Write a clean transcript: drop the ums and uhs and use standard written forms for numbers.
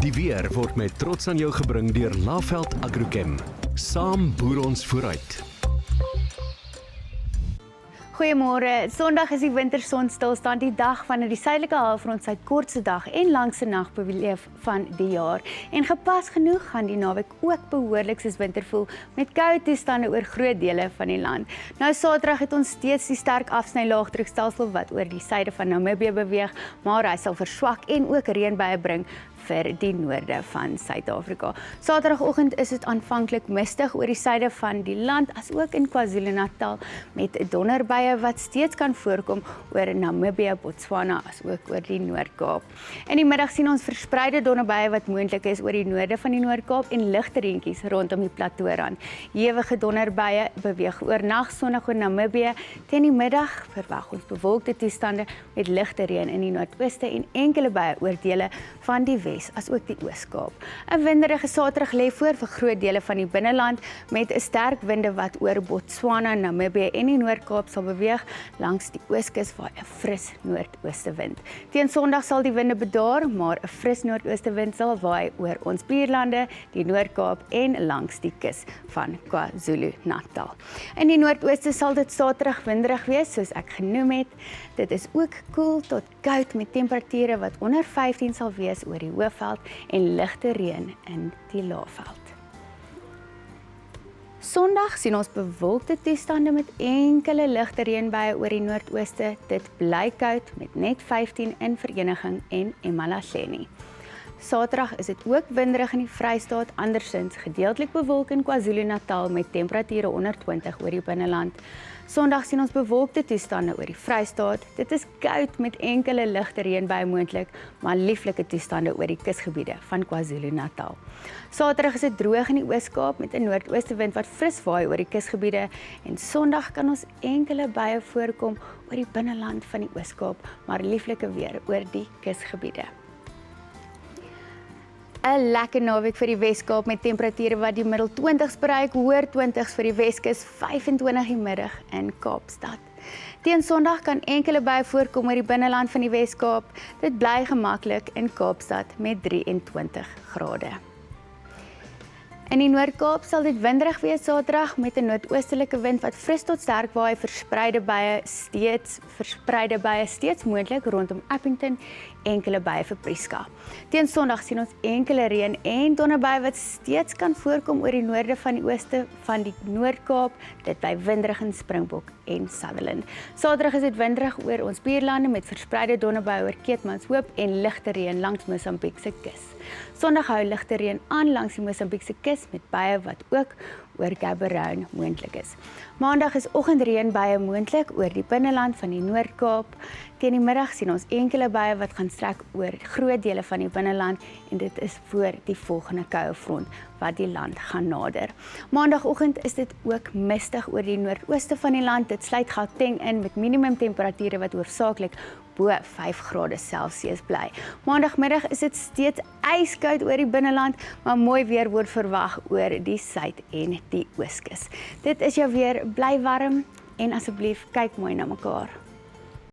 Die weer word met trots aan jou gebring deur Laveld Agrochem. Saam boer ons vooruit. Goeiemôre. Sondag is die wintersonstilstand, die dag wanneer die suidelike halfrond sy kortste dag en langste nag beleef van die jaar. En gepas genoeg gaan die naweek ook behoorlik soos winter voel met koue toestande oor groot dele van die land. Nou Saterdag het ons steeds die sterk afsny-laagdrukstelsel wat oor die suide van Namibië beweeg, maar hy sal verswak en ook reënbuie bring vir die noorde van Suid-Afrika. Saterdagoggend is dit aanvanklik mistig oor die suide van die land, as ook in KwaZulu-Natal met donderbuie wat steeds kan voorkom oor Namibië, Botswana, as ook oor die Noord-Kaap. In die middag sien ons verspreide donderbuie wat moontlik is oor die noorde van die Noord-Kaap en ligte reentjies rondom die plateaurand. Ewige donderbuie beweeg oornag sonnig oor Namibië. Teen die middag verwag ons bewolkte toestande met ligte reën in die noordooste en enkele buie oor dele van die as ook die Oos-Kaap. 'n winderige Saterdag lê voor vir groot dele van die binneland met 'n sterk winde wat oor Botswana, Namibië en die Noord-Kaap sal beweeg langs die ooskus waar 'n fris noordooste wind. Teen Sondag sal die winde bedaar, maar 'n fris noordooste wind sal waai oor ons buurlande, die Noord-Kaap en langs die kus van KwaZulu-Natal. In die noordooste sal dit Saterdag winderig wees, soos ek genoem het. Dit is ook koel tot koud met temperature wat onder 15 sal wees oor die Hoëveld en ligte reën in die Laagveld. Sondag sien ons bewolkte toestande met enkele ligte reënbuie oor die noordooste. Dit bly koud met net 15 in Vereniging en Emalahleni. Saterdag is dit ook winderig in die Vrystaat, andersins gedeeltelik bewolk in KwaZulu-Natal met temperature onder 20 oor die binneland. Sondag sien ons bewolkte toestande oor die Vrystaat. Dit is koud met enkele ligte reënbuie moontlik, maar lieflike toestande oor die kusgebiede van KwaZulu-Natal. Saterdag is dit droog in die Oos-Kaap met 'n noordooste wind wat fris waai oor die kusgebiede en Sondag kan ons enkele buie voorkom oor die binneland van die Oos-Kaap, maar lieflike weer oor die kusgebiede. 'n lekker naweek vir die Wes-Kaap met temperature wat die middel 20s bereik, hoër 20s vir die Weskus, 25 die middag in Kaapstad. Teen Sondag kan enkele buie voorkom oor die binneland van die Wes-Kaap. Dit bly gemaklik in Kaapstad met 23 grade. In die Noord-Kaap sal dit winderig wees Saterdag met 'n noordoostelike wind wat fris tot sterk waai, verspreide buie steeds moontlik rondom Appington, enkele buie vir Prieska. Teen Sondag sien ons enkele reën en donderbuie wat steeds kan voorkom oor die noorde van die ooste van die Noord-Kaap, dit bly winderig in Springbok en Sutherland. Saterdag is dit winderig oor ons buurlande met verspreide donderbuie oor Keetmanshoop en ligte reën langs Mosambiek se kus. Sondag hou ligte reën aan langs die Mosambiek se kus met buie wat ook oor Gaborone moontlik is. Maandag is oggendreënbuie moontlik oor die binneland van die Noord-Kaap. Teen die middag sien ons enkele buie wat gaan strek oor groot dele van die binneland en dit is voor die volgende koue front wat die land gaan nader. Maandagoggend is dit ook mistig oor die noordooste van die land. Dit sluit Gauteng in met minimumtemperature wat hoofsaaklik bo 5 grade Celsius bly. Maandagmiddag is dit steeds yskoud oor die binneland, maar mooi weer word verwag oor die suid en die ooskus. Dit is jou weer, bly warm en asseblief kyk mooi na mekaar.